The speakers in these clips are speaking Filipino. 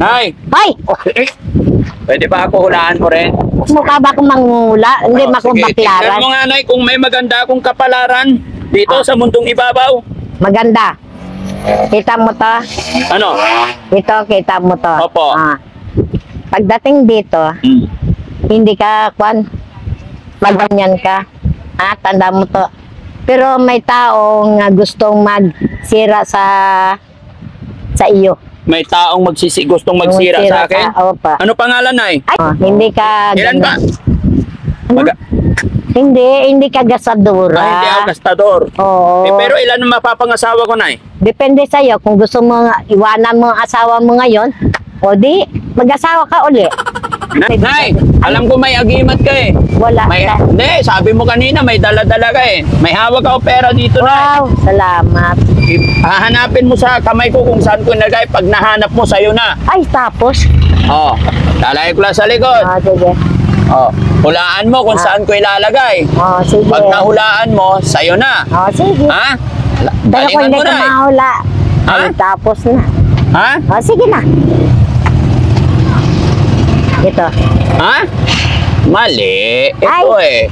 Nay! Ay! Okay. Pwede ba ako hulaan mo rin? Mukha ba akong mangula? Hindi ba akong Sige, tingnan baklaran? mo nga, Nay, kung may maganda akong kapalaran dito sa mundong ibabaw. Maganda. Kita mo to? Ano? Ito, kita mo to. Opo. Pagdating dito, Hmm. hindi ka, maganyan ka. Tanda mo to. Pero may taong gustong magsira sa iyo. May taong gustong magsira sa akin? Opa. Ano pangalan, Nay? Ay, hindi ka... Ilan ba? Hindi ka gasadura. Hindi ako gastador. Oo. Pero ilan ang mapapangasawa ko, Nay? Depende sa'yo. Kung gusto mo iwanan mo ang asawa mo ngayon, o di, mag-asawa ka uli. Nay, alam ko may agimat ka eh. Wala. Hindi, sabi mo kanina may dala-dala ka eh. May hawak ka o pera dito, Nay. Wow, salamat. Hahanapin mo sa kamay ko kung saan ko nilagay. Pag nahanap mo, sa'yo na. Ay, tapos? Oh, lalagay ko lang sa likod. Sige. Oh, hulaan mo kung saan ko ilalagay. Sige. Pag nahulaan mo, sa'yo na. Sige. Ha? Pero kung Galingan hindi mo ka na eh. mahula, Ha? ay, tapos na. Ha? Sige na. Ito. Ha? Mali. Ito eh.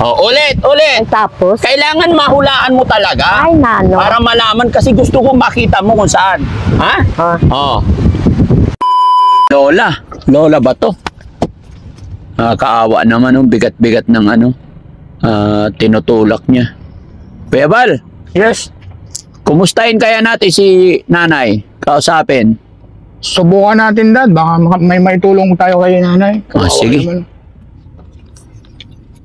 Oh, ulit. Ay, tapos? Kailangan mahulaan mo talaga. Ay, nano. Para malaman kasi gusto kong makita mo kung saan. Ha? Oh. Lola ba to? Nakakaawa naman yung bigat-bigat ng tinutulak niya. Kuya Bal. Yes. Kumustahin kaya natin si nanay? Kausapin. Subukan natin, Dad. Baka may maitulong tayo kay nanay. Sige. Naman.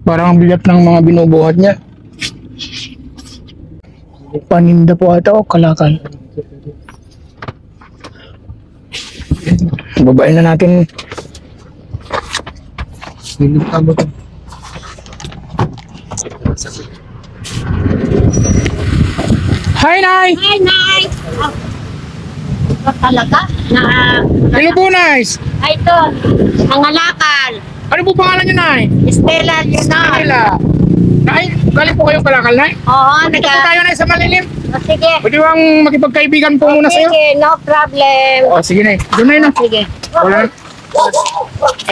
Parang ang bigat ng mga binubuhat niya. Paninda po ata o kalakal. Babain na natin. Hi, Nay! Hi, Nay! Talaga? Hello po, Nice! Ay, ito. Nangalakal. Ano po pangalan niyo, Nay? Stella, yun na. Stella. Nay, galing po kayong kalakal, Nay? Oo, Dito po tayo, Nay, sa malilim. Sige. Pwede bang makipagkaibigan po muna sa'yo? Sige, no problem. O, sige, Nay. Doon, Nay, no? Sige. Wala.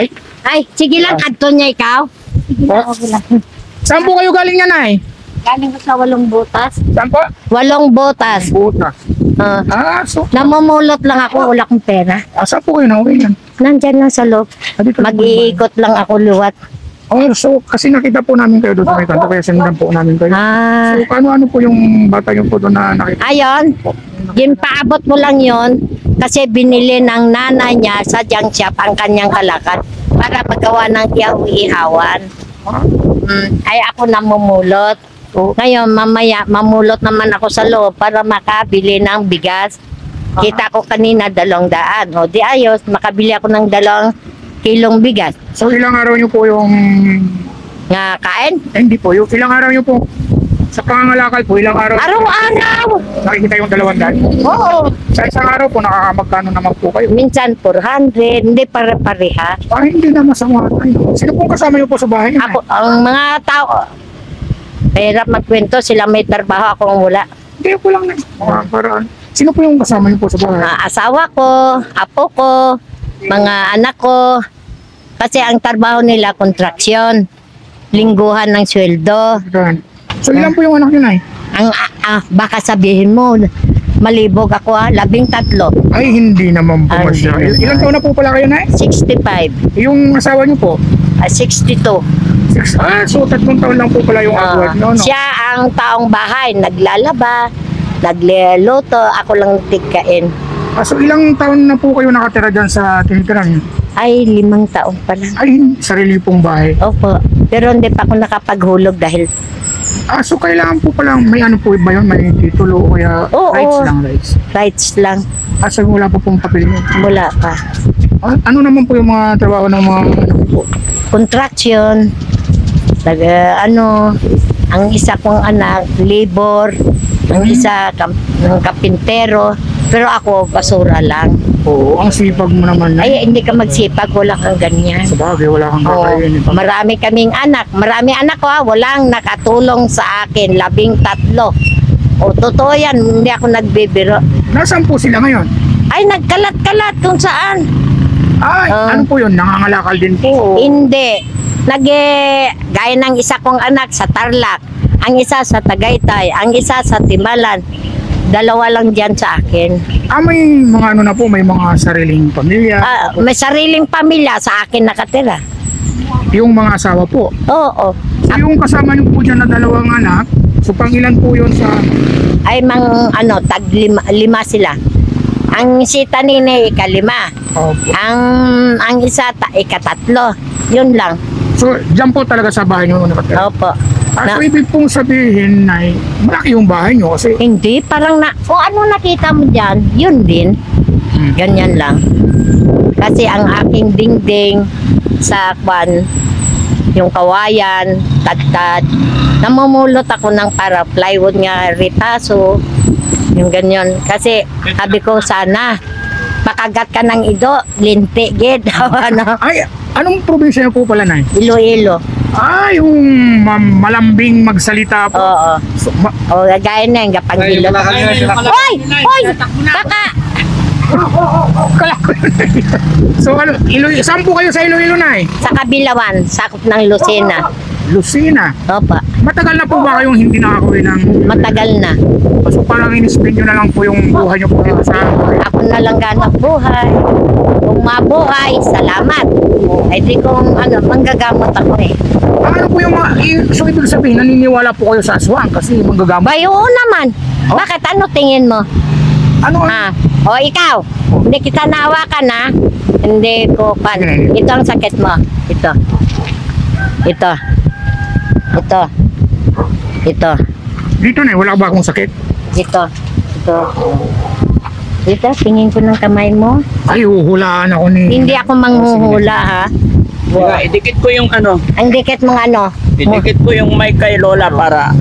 Ay, Ay, sige lang, kadto niya ikaw. Sige lang, okay lang. saan po kayo galing niya, Nay? Galing ko sa 8 butas. Saan po? 8 butas. Butas. So, Namumulot lang ako, wala akong pera. saan po kayo nauwi yan? Nandyan lang sa loob. Dito lang po Mag-iikot lang ako luwat. so, kasi nakita po namin kayo doon sa may kanto, kaya sinundan po namin kayo. So, ano po yung bata yung po doon na nakita? Ayun, paabot mo lang yon kasi binili ng nanay niya sa junk shop ang kanyang kalakal para magawa ng ihaw-ihawan. Ay ako namumulot. Ngayon, mamaya, mamulot naman ako sa loob para makabili ng bigas. Kita ko kanina 200. O di ayos, makabili ako ng 2 kilong bigas. So, ilang araw nyo po yung... Nga kain? hindi po, yung ilang araw nyo po sa pangangalakal po, ilang araw? Araw-araw! Nakikita yung 200? Oo. Sa isang araw po, nakakamagkano naman po kayo? Minsan 400, hindi pare-pareha. Hindi na masama tayo. Sino pong kasama nyo po sa bahay? Ako, ang mga tao, mahirap magkwento, sila may trabaho, ako wala. Hindi po lang na. Mga paraan. Sino po yung kasama nyo po sa bahay? Mga asawa ko, apo ko, mga anak ko. Kasi ang trabaho nila, kontraksyon, lingguhan ng sweldo. So, ilan po yung anak nyo, Nay? Baka sabihin mo, malibog ako 13. Ay, hindi naman po Ay, masya. hindi. Ilan taon na po pala kayo, Nay? 65, Yung asawa nyo po? 62. So 3 taon lang po pala yung agwat nyo, no? Siya ang taong bahay, naglalaba, nagluluto, ako lang tigkain. So ilang taon na po kayo nakatira dyan sa tinitiran nyo? Ay, 5 taon pa lang. Ay, sarili pong bahay. Opo, pero hindi pa ako nakapaghulog dahil... So kailangan po palang, may ano po ba yun? May titulo o kaya Oo. rights lang, rights? Rights lang, So wala po pong papel nyo? wala pa. Ano naman po yung mga trabaho ng mga ano po? Contraction, ang isa kong anak, labor, ang isa kapintero, pero ako basura lang. Oo, ang sipag mo naman, Nay. Ay, hindi ka magsipag, wala kang ganyan. Sa bagay, wala kang Oo, kakainin. marami kaming anak. Marami anak ko, walang nakatulong sa akin, 13. O, totoo yan, hindi ako nagbibiro. Nasaan po sila ngayon? Ay, nagkalat-kalat kung saan. Ay, ano po yun? Nangangalakal din po. Hindi. Gaya ng isa kong anak sa Tarlac, ang isa sa Tagaytay, ang isa sa Timalan. Dalawa lang dyan sa akin. May mga ano na po, may mga sariling pamilya. May sariling pamilya sa akin nakatira. Yung mga asawa po. Oo. So, yung kasama niyo po dyan na dalawang anak, so pang ilan po yun sa... Ay tag lima sila. Ang si Tanine ikalima. Opo. Ang isa ikatatlo. Yun lang. So, dyan po talaga sa bahay niyo nakatira. Opo. So, ibig pong sabihin na malaki yung bahay niyo kasi... Hindi, parang kung ano nakita mo dyan, yun din. Ganyan lang. Kasi ang aking dingding sa yung kawayan, tad-tad, namumulot ako ng para plywood nga ritaso, yung ganyan. Kasi sabi ko sana, makagat ka ng ido, linti, gid. Ay, anong probinsya niyo po pala, Nay? Iloilo. Yung malambing magsalita po. Oo. So, O, gaya na yung kapangilo. Hoy! Hoy! Baka! So, saan po kayo sa Iloilo, Nay? Sa Kabilawan, sakop ng Lucena. Lucena. Opa, Matagal na po ba kayong hindi nakakauwi ng... matagal na. So, parang in-spend nyo na lang po yung buhay nyo po dito sa... Ako na lang ganap buhay. Kung mabuhay, salamat. Ay di kung manggagamot ako eh. Ano po yung mga... So, ibig sabihin, naniniwala po kayo sa aswang kasi manggagamot. Bayo naman. Oh? Bakit ano tingin mo? Ano? O ikaw, hindi kita nahawakan ha. Hindi ko pan. Ito ang sakit mo. Ito. Ito. Ito. Ito. Dito na, wala ba akong sakit? Ito. Ito. Ito, tingin ko ng kamay mo. Ay, huhulaan ako ni... Hindi ako manghuhula ha. Idikit ko yung ano. Ang dikit mong ano. Idikit ko yung mic kay Lola para...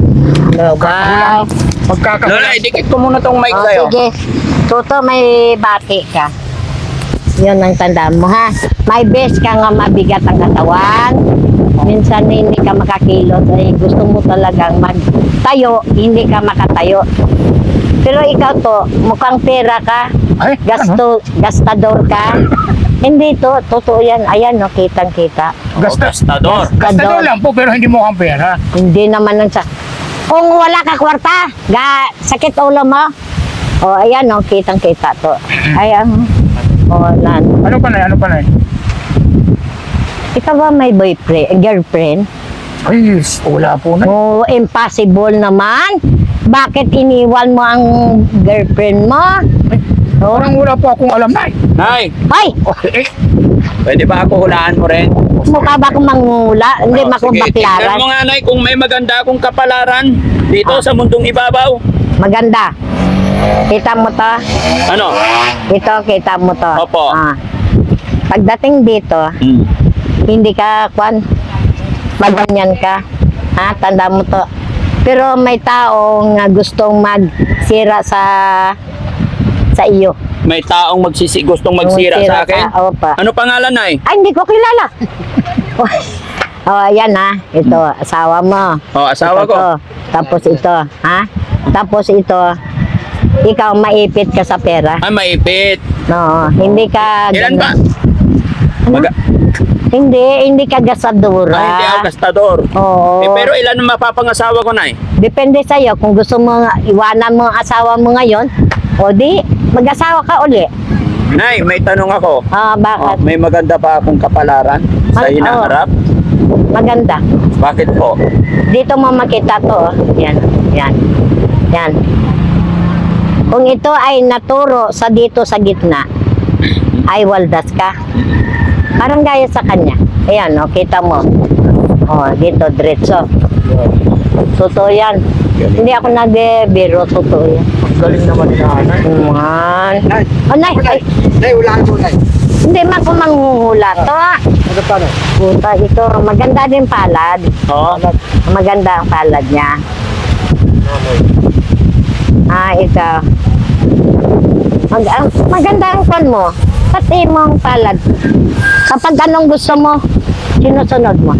Wow. Lola, idikit ko muna tong mic sa'yo. Sige. Tuto, may bati ka. Yun ang tandaan mo ha. May best ka nga mabigat ang katawan. Minsan hindi ka makakilot. Ay, gusto mo talagang magtayo, hindi ka makatayo. Pero ikaw to, mukhang pera ka. Ay, Gastador ka. Hindi to, totoo yan. Ayan, no, kitang-kita. Gastador. Gastador lang po, pero hindi mo kang pera. Hindi naman kung wala ka kwarta, sakit ulo mo. O, ayan, no, kitang-kita to. Ayan. O, Ano pa na? Ikaw ba may girlfriend? Ay, wala po na. Oh, impossible naman. Bakit iniwan mo ang girlfriend mo? Oh. Parang wala po akong alam, Nay. Nay, Ay! Okay. pwede ba ako hulaan mo rin? Mukha ba akong mangula? Hindi ba akong Sige, tingnan baklaran? mo nga, Nay, kung may maganda akong kapalaran dito sa mundong ibabaw. Maganda. Kita mo to? Ano? Ito, kita mo to. Opo. Pagdating dito, hindi ka, maganyan ka. Ha? Tanda mo to. Pero may taong gustong magsira sa iyo. May taong gustong magsira sa akin? Opa. Ano pangalan, Nay? Ay, hindi ko kilala. Ayan ha. Ito, asawa mo. Asawa Ito, ko. to. Tapos ito, ha? Tapos ito, ikaw maipit ka sa pera. Maipit. No, hindi ka... Ilan ba? Hindi ka gasadura. Hindi ako gastador. Oo. Pero ilan ang mapapangasawa ko, Nay? Depende sa'yo. Kung gusto mo iwanan mo ang asawa mo ngayon, o di, mag-asawa ka uli. Nay, may tanong ako. Bakit? May maganda pa akong kapalaran sa hinaharap? Maganda. Bakit po? Dito mo makita to. Yan. Kung ito ay naturo sa dito sa gitna, ay waldas ka. Parang gaya sa kanya. Ayan, kita mo. Dito, diretso. Totoo yan. Hindi ako nagbibiro, totoo yan. Galing naman ni Nanay. Nay. Nay. Nay, hulaan mo, Nay. Hindi man ko manghuhula to. Ano pa, Nay? Puta, ito. Maganda din palad. Maganda ang palad niya. Ito. Maganda ang kon mo. Pati mo ang palad. Kapag anong gusto mo, sinusunod mo.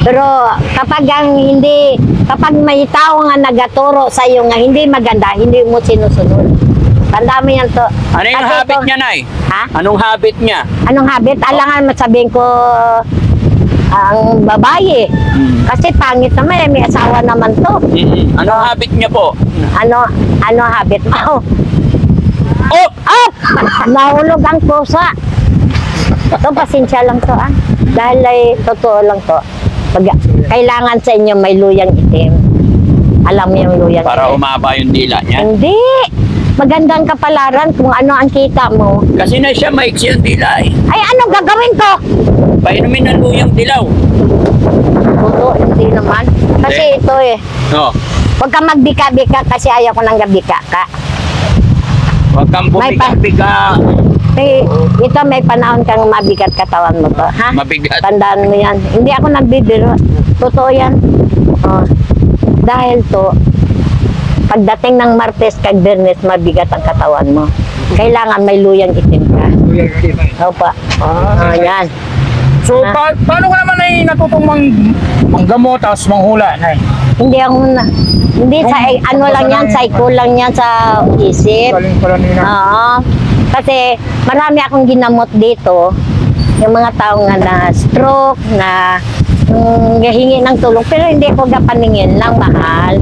Pero kapag may tao nga nagaturo sa iyo nga hindi maganda, hindi mo sinusunod. Tanda mo yan to. Ano yung Kasi habit kung- niya, Nay? Ha? Anong habit niya? Anong habit? Alangan masabihin ko ang babae. Kasi pangit naman, may asawa naman to. Anong habit niya po? Ano habit mo? Oh! Up! Nahulog ang pusa. Ito, pasensya lang to ah. Dahil ay totoo lang to. Kailangan sa inyo may luyang itim. Alam mo yung luyang Para itim? umaba yung dila niya. Hindi. Magandang kapalaran kung ano ang kita mo. Kasi na siya maiksi ang dila eh. Ay, ano gagawin ko? Painumin ng luyang dilaw. Oo, hindi naman. Kasi ito eh. No. Huwag kang magbika-bika kasi ayaw ko nang gabika ka. Huwag kang bumiga-biga. Ito may panahon kang mabigat katawan mo to, ha? Mabigat. Tandaan mo yan. Hindi ako nagbibiro. Totoo yan. Oh. Dahil to, pagdating ng Martes kag Biyernes, mabigat ang katawan mo. Kailangan may luyang itim ka. Opo. Yan. So, paano ka naman ay natutong manggamot tapos manghula, Nay? Hindi ako hindi sa ano lang yan, psycho lang yan sa isip. Galing pala nila. Oo. Kasi marami akong ginamot dito. Yung mga tao nga na stroke, na hingi ng tulong. Pero hindi ko gapaningin lang, mahal.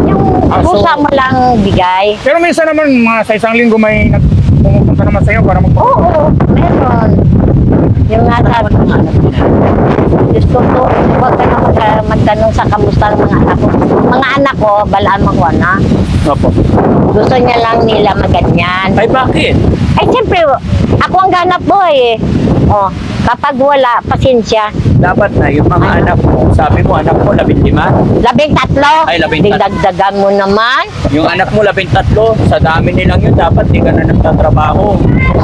Yung pusa mo lang bigay. Pero minsan naman, sa isang linggo may pumupunta naman sa'yo para Oo, meron. Yung nga sabi, Diyos ko to, huwag ka na magtanong sa kamusta ng mga anak ko. Mga anak ko, balaan mo ko na. Opo. Gusto niya lang nila maganyan. Ay, bakit? Ay, siyempre, ako ang ganap boy eh. Oh, kapag wala, pasensya. Dapat na yung mga anak mo, sabi mo anak mo 15? 13. Ay, 13. Dagdagan mo naman. Yung anak mo 13, sa dami nilang yun, dapat di ka na nagtatrabaho.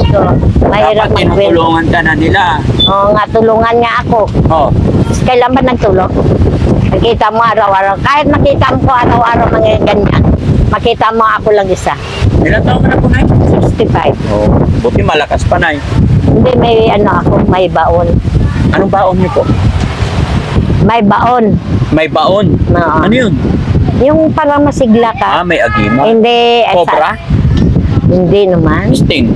So, mahirap Dapat mag-win. tinutulungan ka na nila. Oo nga, tulungan nga ako. Oh. Kailan ba nagtulong? Nakita mo araw-araw. Kahit nakita mo ko araw-araw mga ganyan, makita mo ako lang isa. Ilan taon ka na po, Nay? 65. Oh. Buti malakas pa, Nay. Hindi, may ano ako, may baon. Anong baon niyo po? May baon. May baon? Oo. Ano yun? Yung parang masigla ka. May agima? Hindi. Cobra? Hindi naman. Sting?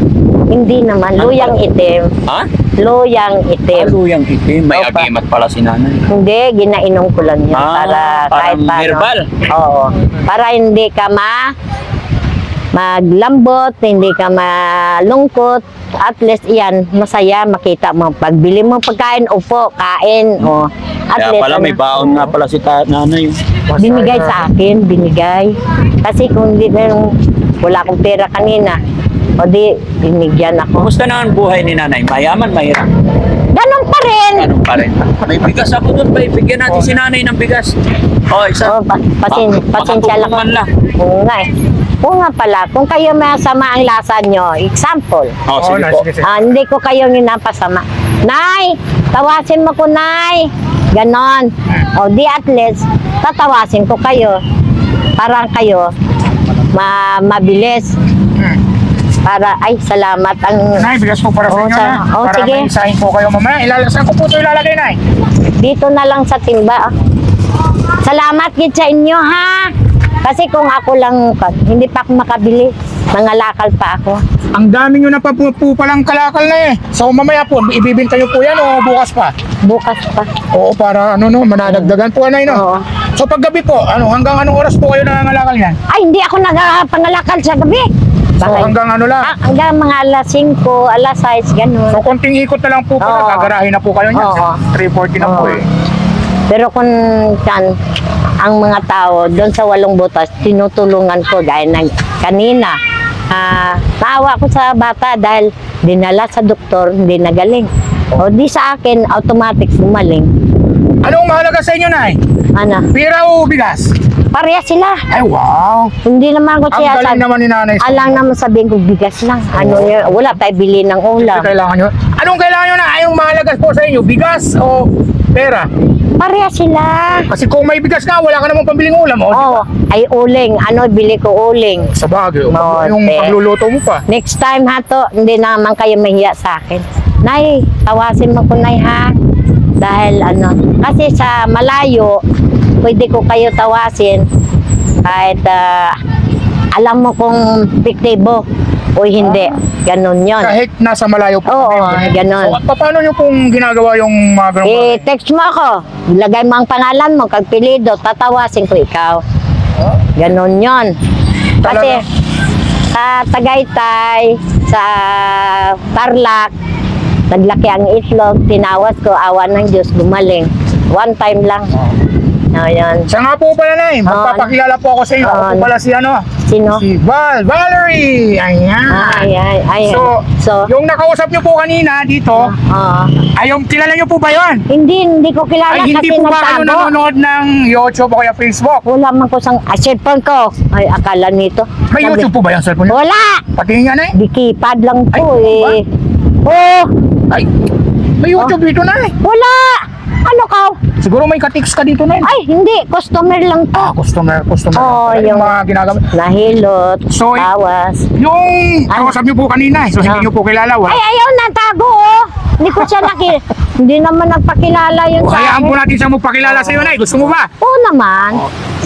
Hindi naman. Luyang itim. Ha? Luyang itim. Luyang itim. May Opa. agimat pala si nanay. Hindi, ginainom ko lang yan. Para kahit parang paano. herbal? Oo. Para hindi ka maglambot, hindi ka malungkot. At least yan, masaya, makita mo. Pagbili mo pagkain, upo, kain. O. At Kaya least, pala may baon nga pala si nanay. binigay sa akin, binigay. Kasi kung hindi na wala akong pera kanina, o di, binigyan ako. Kumusta na ang buhay ni nanay? Mayaman, mahirap? Ganun pa rin. Ganun pa rin. May bigas ako doon. Bigyan natin si nanay ng bigas. Oh, isa. Oh, pasensya lang. Makatulungan lang. Oo nga eh. Oo nga pala, kung kayo masama ang lasa nyo, example, Oh, sige Nay, po. sige. hindi ko kayo ninapasama. Nay, tawasin mo ko, Nay. Ganon. O di at least, tatawasin ko kayo. Parang kayo, mabilis. Para, ay, salamat ang... Nay, bigas po para sa Oo, inyo, na. Para sige. may isahin po kayo mamaya. Saan ko po ito ilalagay, Nay? Dito na lang sa timba. Salamat gid sa inyo, ha? Kasi kung ako lang, hindi pa ako makabili. Nangalakal pa ako. Ang dami nyo na pa po palang kalakal na eh. So mamaya po, ibibinta nyo po yan o bukas pa? Bukas pa. Oo, para manadagdagan po, Nay, no? Oo. So paggabi po, hanggang anong oras po kayo nangangalakal yan? Ay, hindi ako nagpangalakal sa gabi. So hanggang ano lang? Hanggang mga alas 5, alas 6, ganun. So konting ikot na lang po pala, Oo. gagarahin na po kayo niyan. Oo. 3:40 na po Oo. eh. Pero kung kan, ang mga tao doon sa Walong Butas, tinutulungan ko dahil kanina, naawa ko sa bata dahil dinala sa doktor, hindi nagaling. O di sa akin, automatic gumaling. Anong mahalaga sa inyo, Nay? Ano, Pira o bigas? pareha sila. Ay, wow! Hindi naman ako Ang siya galing naman ni Nanay. alang naman sabihin ko, bigas lang. Ano yun, wala tayo bili ng ulam. Kailangan nyo. Anong kailangan nyo na? Anong mahalaga po sa inyo? Bigas o pera? Pareha sila. Kasi kung may bigas ka, wala ka namang pambiling ulam. O, Oh, ay uling. Ano, bili ko uling. sa bagay, Oo, yung te. pagluluto mo pa. Next time ha to, hindi naman kayo mahiya sa akin. Nay, tawasin mo ko, Nay, ha? Dahil ano, kasi sa malayo, pwede ko kayo tawasin kahit alam mo kung epektibo. o hindi. Ganon yun. Kahit nasa malayo po. Oo, ganon. So, paano nyo pong ginagawa yung mga ganun? Text mo ako. Lagay mo ang pangalan mo, kagpilido, tatawasin ko ikaw. Ganon yun. Kasi Talaga? sa Tagaytay, sa Tarlac, naglaki ang itlog, tinawas ko, awa ng Diyos, gumaling. One time lang. Ayan. Siya nga po pala, Nay. Magpapakilala po ako sa inyo. Ako po pala si ano? Sino? Si Valerie! Ayan. Ayan. So, yung nakausap nyo po kanina dito, yung kilala nyo po ba yun? Hindi ko kilala Ay, hindi kasi po ba kayo nagtago. nanonood ng YouTube o kaya Facebook? Wala man ko sang cellphone ko. Ay, akala nito. May YouTube po ba yung cellphone nyo? Wala! Patingin nga, Nay. Di keypad lang Ay, po eh. Oh, Ay, may YouTube dito, Nay. wala! Ano ka? Siguro may ka-text ka dito, Nay. Ay, hindi. Customer lang to. Customer. Oo, Yung yung- mga ginagawa. Nahilot, So, tawas. Yung Ano? nakausap nyo po kanina, so hindi Ah. nyo po kilala. Ay, ayaw na, tago oh. Hindi ko siya hindi naman nagpakilala yun O, sa hayaan po akin. natin siya magpakilala sa iyo, Nay. Gusto mo ba? Oo naman.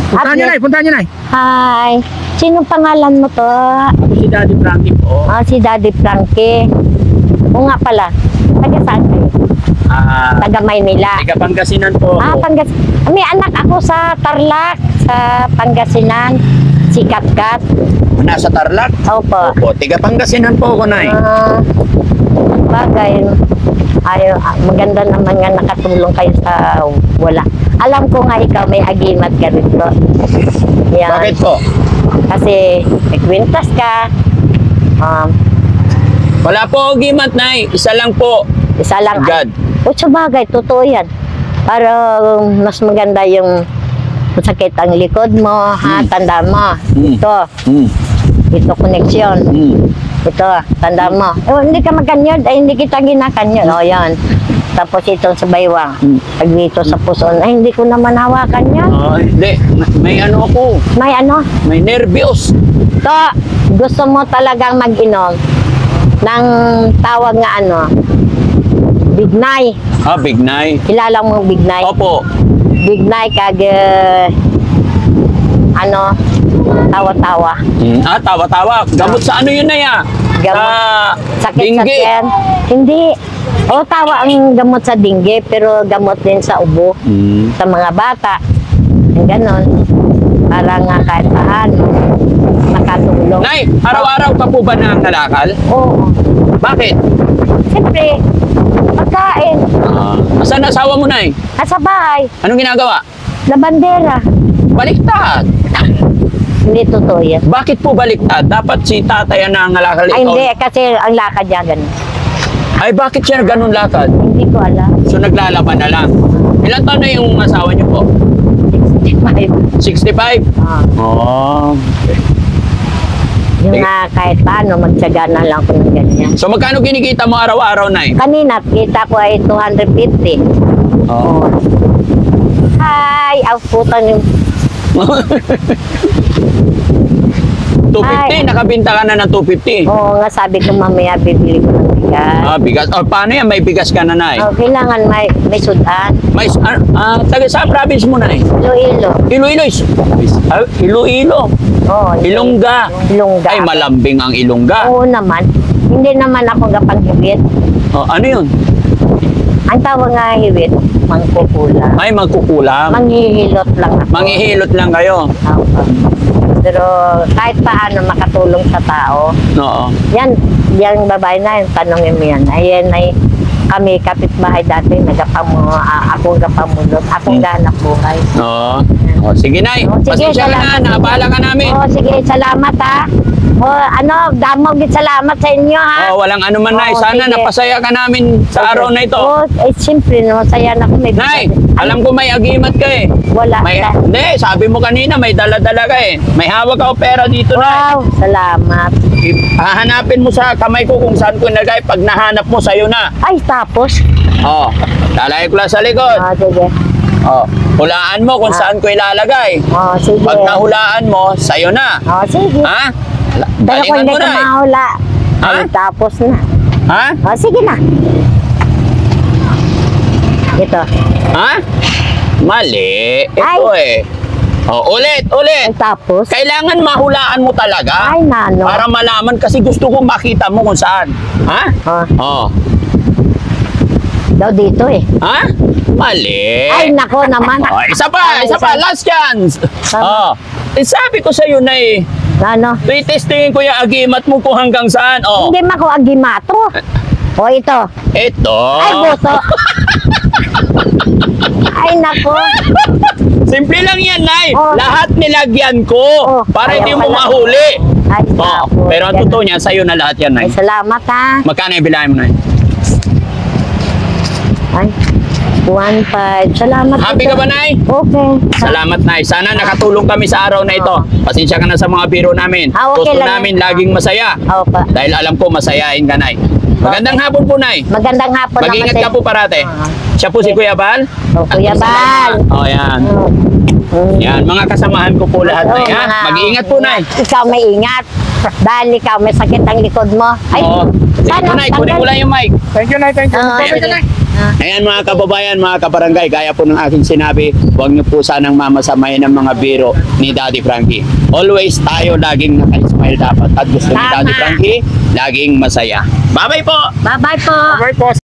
Puntahan nyo, Nay. Puntahan nyo, Nay. Hi. Sino pangalan mo to? Si Daddy Frankie po. Si Daddy Frankie. Oo nga pala. Taga saan kayo? Taga Maynila. Taga Pangasinan po. May anak ako sa Tarlac, sa Pangasinan. Si Katkat. Nasa Tarlac. Opo. Opo, taga Pangasinan po ako, Nay. Bagay. Maganda naman nga nakatulong kayo sa wala. Alam ko nga ikaw may agimat ka rito. Yan. Bakit po? Kasi nagkwintas ka. Wala po agimat, Nay. Isa lang po. Isa lang. God. O sa bagay, totoo yan. Para mas maganda yung masakit ang likod mo, ha? Tanda mo. Ito. Ito connection. Ito, tanda mo. Hindi ka magkanyod, ay hindi kita ginakanyod. O, yan. Tapos itong sa baywang. Pag dito sa puson, ay hindi ko naman hawakan yan. Hindi. May ano ako. May ano? May nervyos. To, gusto mo talagang mag-inom ng tawag nga ano, Bignay. Bignay. Kilala mo Bignay? Opo. Bignay kag ano, tawa-tawa. Tawa-tawa. Gamot sa ano yun, Nay? Gamot. Sakit sa dinggi. tiyan. Hindi. Tawa ang gamot sa dingge, pero gamot din sa ubo. Sa mga bata. Ganon. Para nga kahit paano, makatulong. Nay, araw-araw ka po ba nangangalakal? Oo. Bakit? Siyempre, pagkain. Asan ang asawa mo, Nay? Sa bahay, Anong ginagawa? labandera. Baliktad. Hindi totoo yan. Bakit po baliktad? Dapat si tatay ang nangangalakal. Ay, ikaw. hindi. Kasi ang lakad niya ganun. Ay, bakit siya ganun lakad? Hindi ko alam. So, naglalaban na lang. Ilan taon na yung asawa niyo po? 65. 65? Oh. Yung nga kahit paano, magtsaga na lang ko ng ganyan. So, magkano kinikita mo araw-araw, Nay? Kanina, kita ko ay 250. Oh. Hi! Ang putan yung... 250, nakabinta ka na ng 250. Oo nga, sabi ko mamaya bibili ko ng bigas. Bigas. Paano yan? May bigas ka na, Nay? Kailangan may sudan. May, taga sa province mo, Nay? Iloilo. Iloilo. Iloilo. Oo. Ilongga. Ilongga. Ay, malambing ang Ilongga. Oo naman. Hindi naman ako gapanghibit. Ano yun? Ang tawag nga hibit, mangkukulam. Ay, magkukulam. Manghihilot lang ako. Manghihilot lang kayo. Oo. Pero kahit paano makatulong sa tao. Oo. Yan babae na yun, tanongin mo yan. Ayan ay kami kapitbahay dati, akong gapamulot, akong ganap buhay. Oo. Sige, Nay. Sige, Pasensya ka na. salamat. Nakabahala ka namin. Sige, salamat ha. Damog salamat sa inyo ha. Walang anuman, Nay. Sana Sige. napasaya ka namin sa araw na ito. Siyempre, masaya na ako. Nay, alam ko may agimat ka eh. Wala. Hindi, sabi mo kanina may dala-dala ka eh. May hawak ka pera dito, Nay. Wow, salamat. Hahanapin mo sa kamay ko kung saan ko nilagay. Pag nahanap mo, sa'yo na. Ay, tapos? Lalagay ko lang sa likod. Sige. Hulaan mo kung saan ko ilalagay. Sige. Pag nahulaan mo, sa'yo na. Sige. Ha? Pero kung Galingan hindi mo, ka Nay. mahula, Ha? ay tapos na. Ha? Sige na. Ito. Ha? Mali. Ito Ay. eh. Ulit. Tapos, Kailangan mahulaan mo talaga. ay nano. Para malaman kasi gusto ko makita mo kung saan. Ha? Ah, daw dito eh. Ha? Mali. Ay, nako naman. Isa pa, last chance. Tama. Sabi ko sa'yo na Ano? testingin ko yung agimat mo kung hanggang saan. Hindi mako agimato. O ito. Ito. Ay, buto. Ay, nako. Simple lang yan, Nay. Oh. Lahat nilagyan ko para ayaw hindi mo pala. mahuli. Ay, tapos. Pero ang Ganun. totoo niya, sa'yo na lahat yan, Nay. Ay, salamat ha. Magkano yung bilahin mo, Nay? Ay, 1.5. Salamat. Happy ka ba, Nay? Okay. Salamat, Nay. Sana nakatulong kami sa araw na ito. Pasensya ka na sa mga biro namin. Okay Gusto lang namin yan. laging masaya. Opo. Dahil alam ko masayain ka, Nay. Magandang hapon po, Nay. Magandang hapon naman Mag-ingat sa'yo. ka po parate. Siya po si Kuya Bal. O, Kuya Bal. Yan. Mm. Yan, mga kasamahan ko po lahat, Nay. Ha? mga- Mag-iingat po, Nay. Ikaw may ingat. Dahil ikaw may sakit ang likod mo. Ay, Oo. Sige po, Nay. Kunin ko lang yung mic. Thank you, Nay. Thank you. Oo, Thank you, sige. Nay. Ayan mga kababayan, mga kabarangay, gaya po ng aking sinabi, huwag niyo po sanang mamasamayin ng mga biro ni Daddy Frankie. Always tayo laging naka-smile dapat at gusto ni Tama. Daddy Frankie laging masaya. Bye-bye po! Bye-bye po. Bye po.